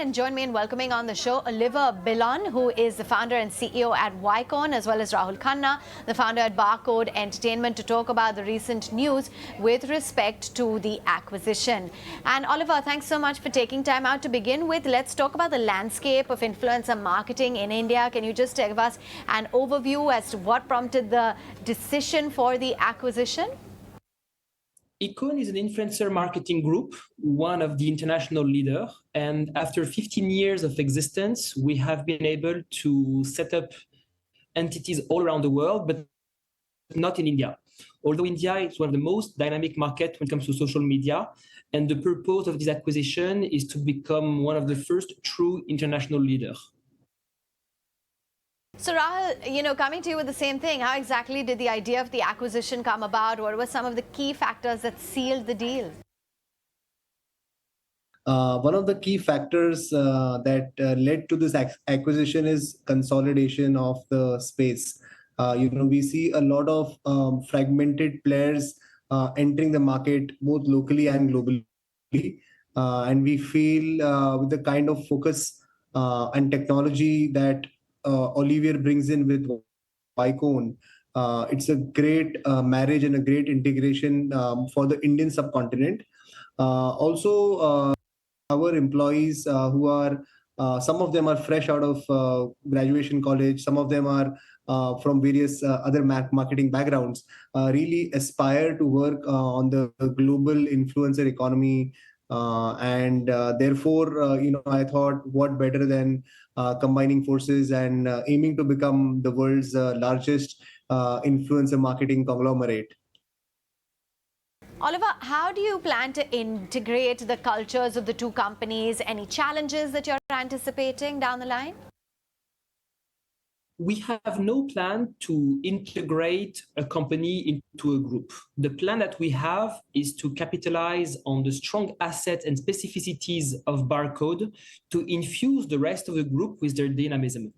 And join me in welcoming on the show Olivier Billon, who is the founder and CEO at Ykone, as well as Rahul Khanna, the founder at Barcode Entertainment, to talk about the recent news with respect to the acquisition. And Olivier, thanks so much for taking time out. To begin with, let's talk about the landscape of influencer marketing in India. Can you just give us an overview as to what prompted the decision for the acquisition? Ykone is an influencer marketing group, one of the international leaders. And after 15 years of existence, we have been able to set up entities all around the world, but not in India. Although India is one of the most dynamic markets when it comes to social media. And the purpose of this acquisition is to become one of the first true international leaders. So Rahul, coming to you with the same thing, how exactly did the idea of the acquisition come about? What were some of the key factors that sealed the deal? One of the key factors that led to this acquisition is consolidation of the space. We see a lot of fragmented players entering the market, both locally and globally. And we feel with the kind of focus and technology that Olivier brings in with Ykone, it's a great marriage and a great integration for the Indian subcontinent. Also, our employees who are, some of them are fresh out of graduation college, some of them are from various other marketing backgrounds, really aspire to work on the global influencer economy. Therefore, I thought what better than combining forces and aiming to become the world's largest influencer marketing conglomerate. Olivier, how do you plan to integrate the cultures of the two companies? Any challenges that you're anticipating down the line? We have no plan to integrate a company into a group. The plan that we have is to capitalize on the strong assets and specificities of Barcode to infuse the rest of the group with their dynamism.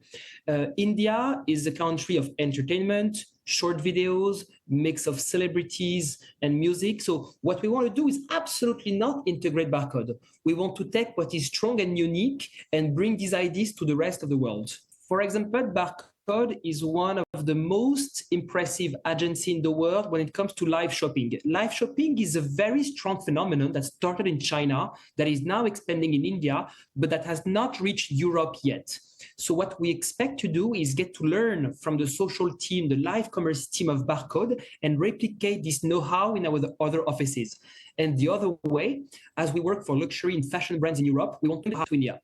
India is a country of entertainment, short videos, mix of celebrities and music. So what we want to do is absolutely not integrate Barcode. We want to take what is strong and unique and bring these ideas to the rest of the world. For example, Barcode is one of the most impressive agencies in the world when it comes to live shopping. Live shopping is a very strong phenomenon that started in China, that is now expanding in India, but that has not reached Europe yet. So what we expect to do is get to learn from the social team, the live commerce team of Barcode, and replicate this know-how in our other offices. And the other way, as we work for luxury and fashion brands in Europe, we want to have to India.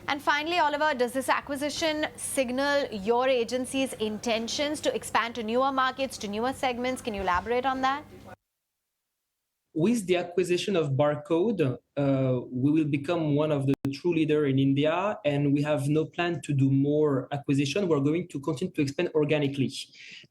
And finally, Olivier, does this acquisition signal your agency's intentions to expand to newer markets, to newer segments? Can you elaborate on that? With the acquisition of Barcode, we will become one of the true leaders in India, and we have no plan to do more acquisition. We're going to continue to expand organically.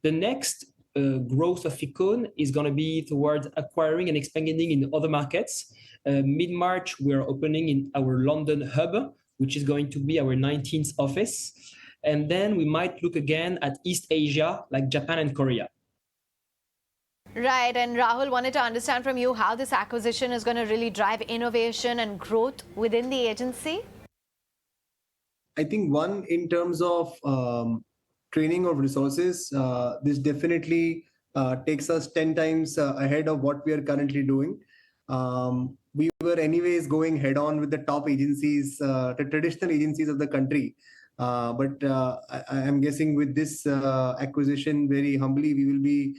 The next growth of Ykone is going to be towards acquiring and expanding in other markets. Mid-March, we're opening in our London hub, which is going to be our 19th office. And then we might look again at East Asia, like Japan and Korea. Right, and Rahul, wanted to understand from you how this acquisition is going to really drive innovation and growth within the agency? I think one, in terms of training of resources, this definitely takes us 10 times ahead of what we are currently doing. We were anyways going head on with the top agencies, the traditional agencies of the country. But I am guessing with this acquisition, very humbly, we will be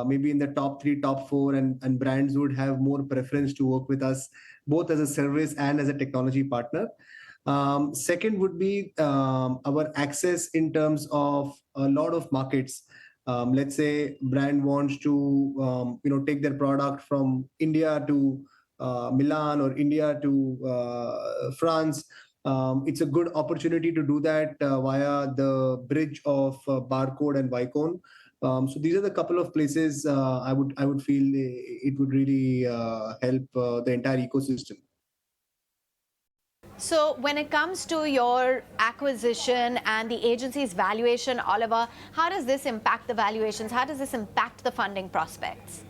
maybe in the top 3, top 4, and brands would have more preference to work with us, both as a service and as a technology partner. Second would be our access in terms of a lot of markets. Let's say brand wants to take their product from India to Milan or India to France. It's a good opportunity to do that via the bridge of Barcode and Ykone. So these are the couple of places I would feel it would really help the entire ecosystem. So when it comes to your acquisition and the agency's valuation, Olivier, how does this impact the valuations? How does this impact the funding prospects?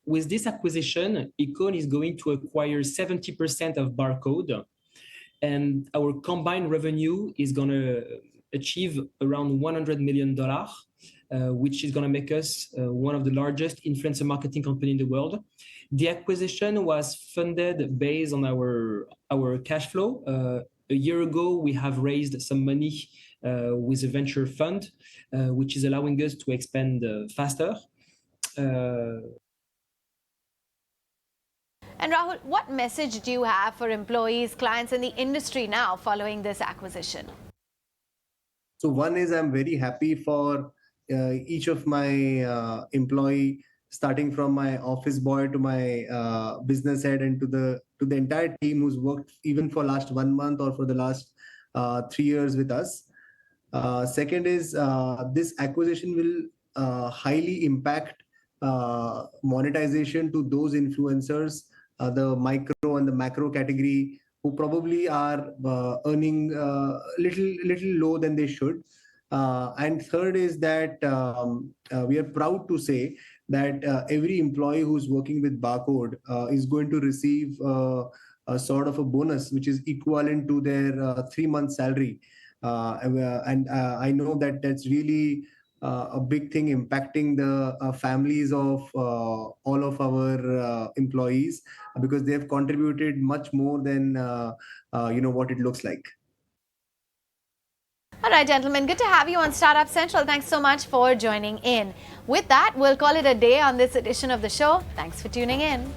with this acquisition, Ykone is going to acquire 70% of Barcode, and our combined revenue is going to achieve around $100 million, which is going to make us one of the largest influencer marketing company in the world. The acquisition was funded based on our cash flow. A year ago, we have raised some money with a venture fund, which is allowing us to expand faster. And Rahul, what message do you have for employees, clients, and the industry now following this acquisition? So one is I'm very happy for each of my employee, starting from my office boy to my business head and to the entire team who's worked even for last 1 month or for the last 3 years with us. Second is this acquisition will highly impact monetization to those influencers, the micro and the macro category, who probably are earning little low than they should. And third is that we are proud to say that every employee who's working with Barcode is going to receive a sort of a bonus, which is equivalent to their 3-month salary. And I know that that's really a big thing impacting the families of all of our employees, because they have contributed much more than what it looks like. All right, gentlemen, good to have you on Startup Central. Thanks so much for joining in. With that, we'll call it a day on this edition of the show. Thanks for tuning in.